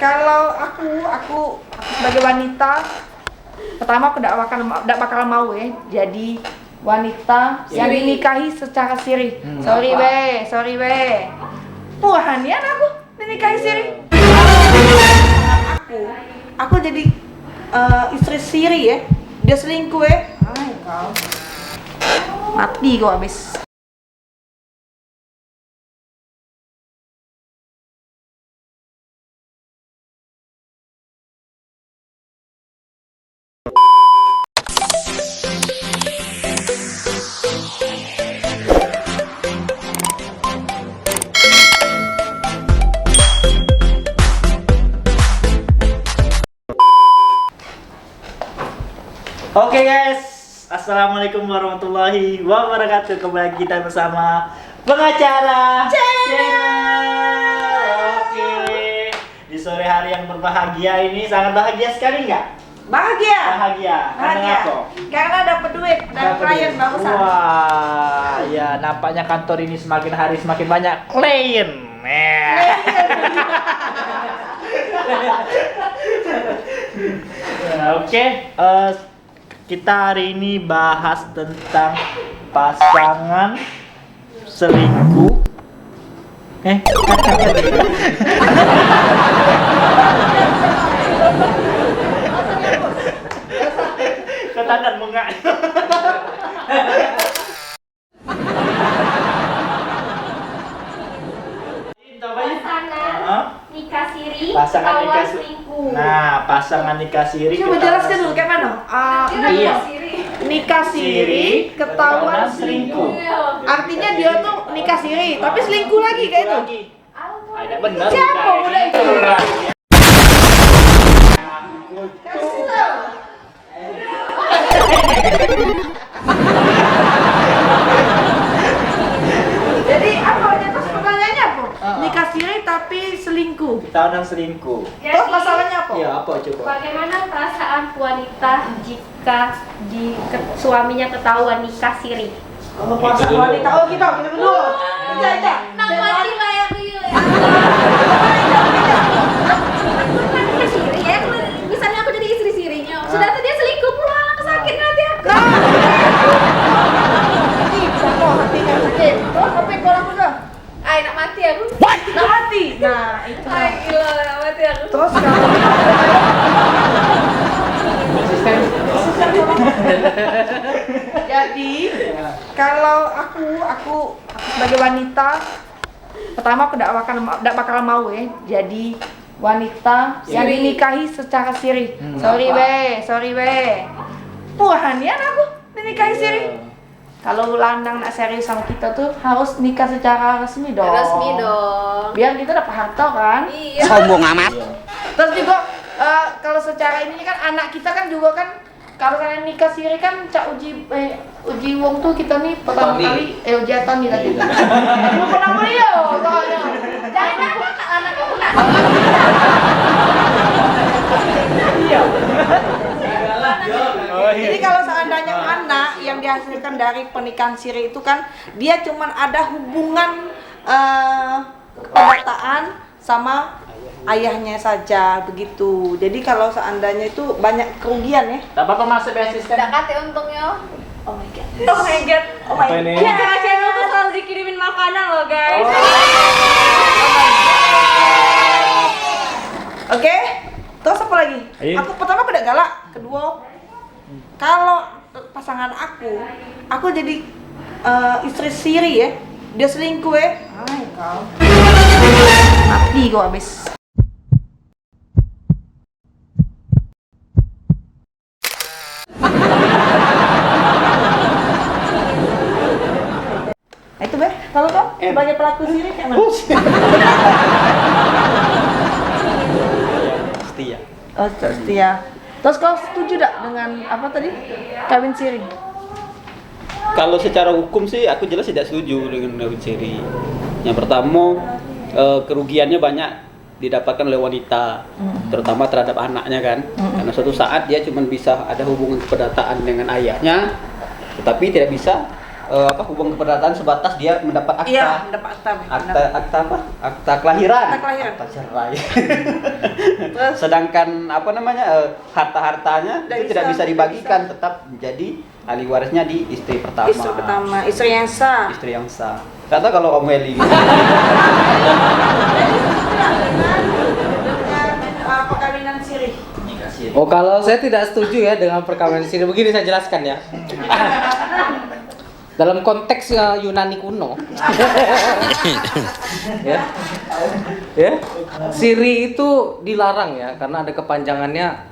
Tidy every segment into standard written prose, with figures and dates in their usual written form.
Kalau aku sebagai wanita, pertama aku tidak bakal mau ya jadi wanita yang dinikahi secara siri. Sorry be. Puhanian aku dinikahi siri. Aku jadi istri siri ya. Dia selingkuh ya. Kau mati kau habis. Oke guys, assalamualaikum warahmatullahi wabarakatuh. Kembali kita bersama pengacara channel. Oke, di sore hari yang berbahagia ini sangat bahagia sekali nggak? Bahagia. Karena apa? Karena dapat duit dan klien barusan. Wah, ya nampaknya kantor ini semakin hari semakin banyak klien. Oke, kita hari ini bahas tentang pasangan selingkuh. Ketandan mengak. Nikah siri, Pasangan nikah ketahuan siri. selingkuh. Nah, pasangan nikah siri. Coba jelaskan dulu kayak mana? Iya. Nikah siri, ketahuan selingkuh. Artinya dia tuh nikah siri, tapi selingkuh lagi kayak itu. Ada benar. Siapa udah itu? Jadi apa? Terus pertanyaannya apa? Nikah siri tapi selingkuh. Tahunan selingkuh. Terus masalahnya apa? Iya, apa coba? Bagaimana perasaan wanita jika suaminya ketahuan nikah siri? Kalau pasangan wanita, kita dulu. Kita. Mati lah ya tuh ya. Nikah siri ya, misalnya aku jadi istri sirinya. Sudah tuh dia selingkuh pulang sakit nanti aku. Hatinya sakit. Terus apa yang kau lakukan? Ay, nak mati aku. Nak mati. Nah, itu. Ay, gila, nak mati aku. Terus kalau jadi kalau aku sebagai wanita, pertama aku tidak bakal mau ya jadi wanita yang dinikahi secara siri. Sorry be. Puhanian aku dinikahi siri. Kalau landang nak serius sama kita tuh harus nikah secara resmi dong. Resmi dong. Biar kita dapat harta kan. Iya. Sombong amat. Terus juga kalau secara ini kan anak kita kan juga kan kalau kalian nikah siri kan cak uji wong tuh kita nih pertama kali ujian nih tadi. Belum pernah beliau soalnya. Jangan anaknya bukan. Iya. Jadi kalau seandainya anak yang dihasilkan dari pernikahan siri itu kan dia cuman ada hubungan kepesertaan sama ayahnya saja begitu. Jadi kalau seandainya itu banyak kerugian ya. Tak apa masuk asisten. Tidak kate untungnya. Oh my god. Apa ini? Cara channel tuh selalu dikirimin makanan loh guys. Oke. Terus apa lagi? Ayo. Aku pertama aku udah galak. Kedua, kalau pasangan aku jadi istri siri ya. Dia selingkuh ya. Kau mati kau habis. Itu be, kalau kau sebagai pelaku siri kayak mana? Setia. Oh, setia. Terus kau setuju tak dengan apa tadi? Kawin siri? Kalau secara hukum sih aku jelas tidak setuju dengan kawin siri. Yang pertama kerugiannya banyak didapatkan oleh wanita, terutama terhadap anaknya kan. Karena suatu saat dia cuma bisa ada hubungan keperdataan dengan ayahnya, tetapi tidak bisa hubungan keperdataan sebatas dia mendapat akta. Iya, mendapat akta. Akta apa? akta kelahiran. Akta kelahiran. Akta cerai. Terus Sedangkan harta-hartanya Tidak itu tidak bisa, bisa dibagikan, tetap menjadi ahli warisnya di istri pertama. istri pertama, istri yang sah. Istri yang sah. Kata kalau Om Heli gitu. Dengan perkawinan siri. Oh, kalau saya tidak setuju ya dengan perkawinan siri. Begini saya jelaskan ya. Dalam konteks Yunani kuno. ya. Ya. Siri itu dilarang ya karena ada kepanjangannya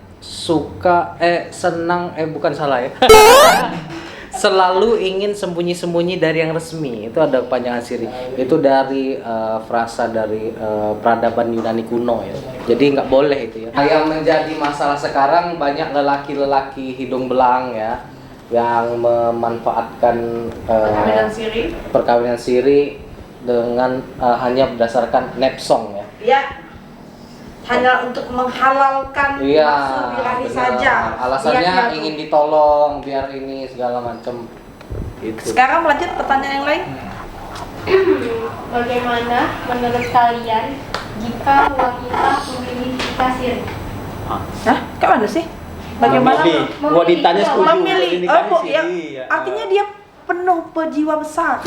selalu ingin sembunyi-sembunyi dari yang resmi. Itu ada kepanjangan siri. Itu dari frasa dari peradaban Yunani kuno ya. Jadi nggak boleh itu ya. Yang menjadi masalah sekarang banyak lelaki-lelaki hidung belang ya yang memanfaatkan perkawinan siri dengan hanya berdasarkan nepsong ya. Ya. Hanya untuk menghalalkan nafsu birahi saja. Alasannya Niatnya tuh. ingin ditolong biar ini segala macam. Gitu. Sekarang lanjut pertanyaan yang lain. Bagaimana menurut kalian jika wanita memilih nikah siri? Hah? Kayak mana sih? Bagaimana Wanitanya setuju memilih? nikahi Oh, ya, siri. Ya. artinya dia penuh berjiwa besar.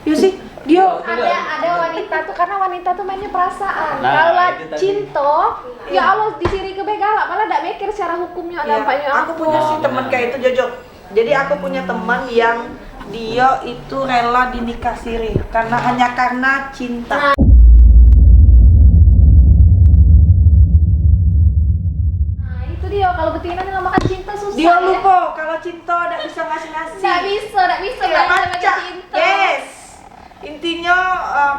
Ya sih, dia Ada wanita tuh karena wanita tuh mainnya perasaan. Nah, Kalau itu tadi. cinta, ya Allah disiri ke begala, malah tidak mikir secara hukumnya ya, dampaknya aku punya sih teman kayak itu Jojo. Jadi aku punya teman yang dia itu rela dinikah siri hanya karena cinta. Nah, itu dia kalau betina nggak makan cinta susah. Dia lupa kalau cinta tidak bisa ngasih-ngasih. Nggak bisa Tidak bayangin baca. pakai cinta. Yes. Intinya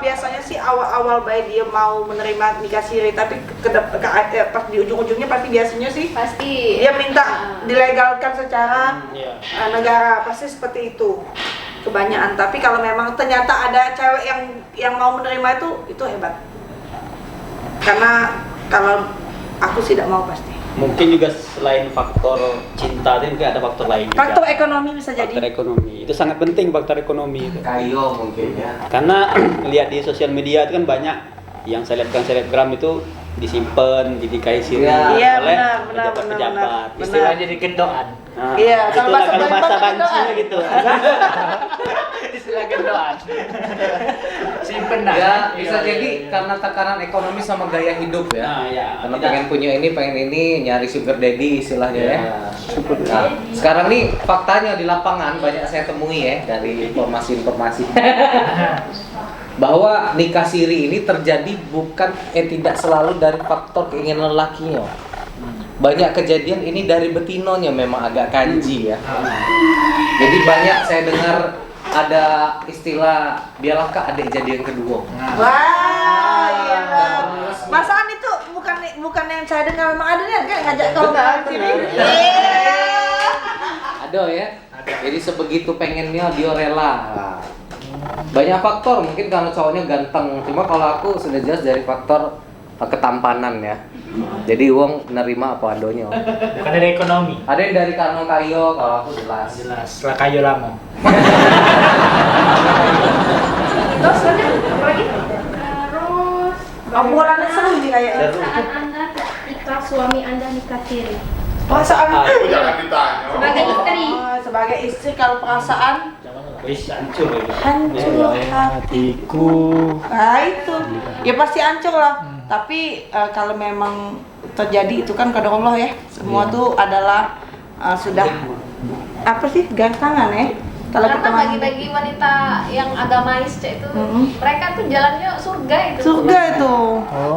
biasanya sih awal-awal baik dia mau menerima nikah siri, tapi pas di ujung-ujungnya pasti biasanya sih Pasti. dia minta dilegalkan secara Iya. negara, pasti seperti itu kebanyakan. Tapi kalau memang ternyata ada cewek yang mau menerima itu hebat. Karena kalau aku sih tidak mau pasti. Mungkin juga selain faktor cinta itu mungkin ada faktor lain juga. Faktor ekonomi bisa jadi. Faktor ekonomi itu sangat penting, faktor ekonomi itu. Kayo mungkin ya. Karena lihat di sosial media itu kan banyak yang selebgram itu disimpan, dinikahi siri Iya, oleh benar. pejabat-pejabat. Benar. Istilahnya jadi gendoan. Nah, Iya, kalau itulah bahasa kalau bahasa Palembang bancinya gendoan. gitu. Istilah gendoan. Simpen dah. Ya, bisa jadi karena tekanan ekonomi sama gaya hidup ya. Nah, ya. Karena Tidak. pengen punya ini, pengen ini, nyari sugar daddy istilahnya ya. Ya. Nah, sekarang nih faktanya di lapangan banyak saya temui ya dari informasi-informasi bahwa nikah siri ini terjadi tidak selalu dari faktor keinginan lelakinya. Banyak kejadian ini dari betinonya memang agak kanji ya. Jadi banyak saya dengar ada istilah biarlah adik jadi yang kedua. Wah, iya. Masaan itu bukan yang saya dengar, memang ada yang kayak ngajak kau ke sini. Ada ya. Jadi sebegitu pengennya dia rela. Nah, banyak faktor, mungkin kalau cowoknya ganteng. Cuma kalau aku sudah jelas dari faktor ketampanan ya. Jadi uang nerima apa adanya. Bukan dari ekonomi. Ada yang dari Karno Kayo, kalau aku jelas. Jelas. Setelah kayu lama. Terus lanjut, apa lagi? Terus Obrolannya seru nih kayaknya. perasaan Anda ketika suami Anda nikah siri? Perasaan Itu jangan ditanya. Sebagai istri. Sebagai istri kalau perasaan Wis hancur ya. hancur hatiku. Nah itu, ya pasti hancur lah. Tapi kalau memang terjadi itu kan kadang Allah ya. Semua tuh adalah sudah apa sih gantangan ya. Kalau Karena kita bagi-bagi wanita yang agamais itu, mereka tuh jalannya surga itu. surga itu.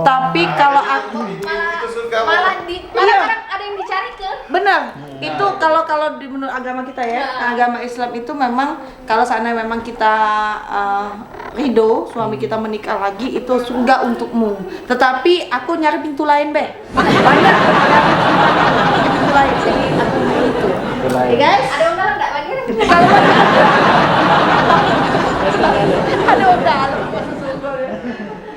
Tapi kalau aku Malah Iya. kadang ada yang dicari ke. benar itu kalau di menurut agama kita ya, agama Islam itu memang kalau seandainya memang kita ridho suami kita menikah lagi itu surga untukmu. Tetapi aku nyari pintu lain banyak pintu lain, jadi aku milih itu. Ya guys, Ada undangan nggak lagi? ada undangan masuk surga ya.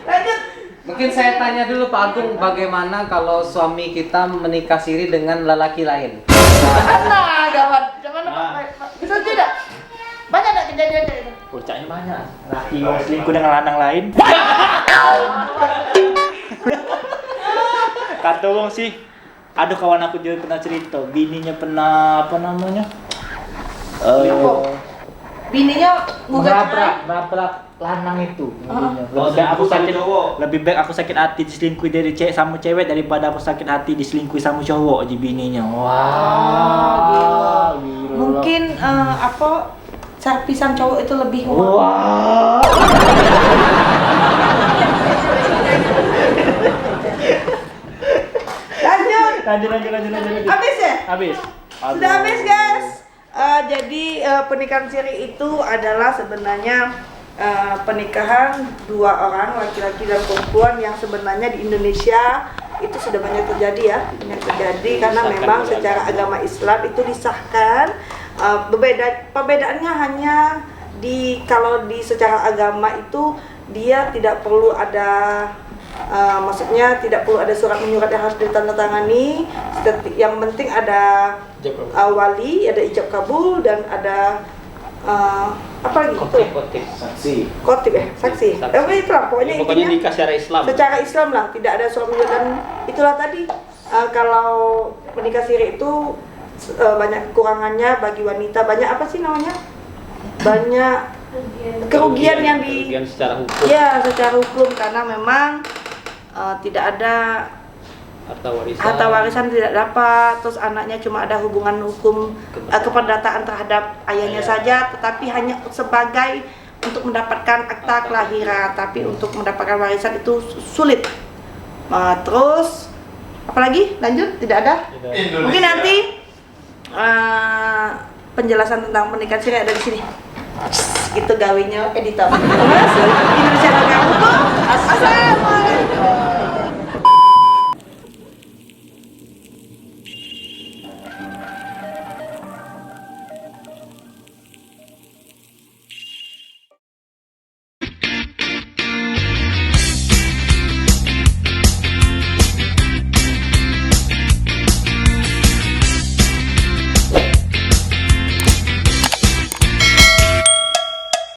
Lanjut. Mungkin saya tanya dulu Pak Agung, bagaimana kalau suami kita menikah siri dengan lelaki lain? Nah, gawat. Cuman bisa tidak? Banyak enggak kejadian kayak itu? puncaknya banyak. Laki yang selingkuh dengan lanang lain. Kata wong sih, aduh kawan aku juga pernah cerita, bininya pernah apa namanya? Bininya nabrak lanang itu. Lebih baik aku sakit hati diselingkuhi dari sama cewek daripada aku sakit hati diselingkuhi sama cowok di bininya. Wah, gila. Mungkin serpisan cowok itu lebih Wah. Lanjut. Habis ya? Habis. Sudah habis guys. Jadi pernikahan siri itu adalah sebenarnya pernikahan dua orang laki-laki dan perempuan yang sebenarnya di Indonesia itu sudah banyak terjadi ya, karena memang secara agama Islam itu disahkan. Perbedaannya hanya kalau di secara agama itu dia tidak perlu ada maksudnya tidak perlu ada surat menyurat yang harus ditandatangani. Yang penting ada wali, ada ijab kabul dan ada apa lagi itu? Saksi. Itulah pokoknya nikah secara Islam. Secara Islam lah, tidak ada surat menyurat dan itulah tadi kalau menikah siri itu banyak kekurangannya bagi wanita, banyak apa sih namanya? Banyak kerugian yang kerugian secara hukum. Ya, secara hukum karena memang tidak ada harta warisan tidak dapat, terus anaknya cuma ada hubungan hukum keperdataan terhadap ayahnya saja, tetapi hanya sebagai untuk mendapatkan akta kelahiran, tapi untuk mendapatkan warisan itu sulit. Terus apalagi lanjut tidak ada. Mungkin nanti penjelasan tentang pernikahan siri ada di sini. Itu gawinya editor. Indonesia Kamu. Assalamualaikum.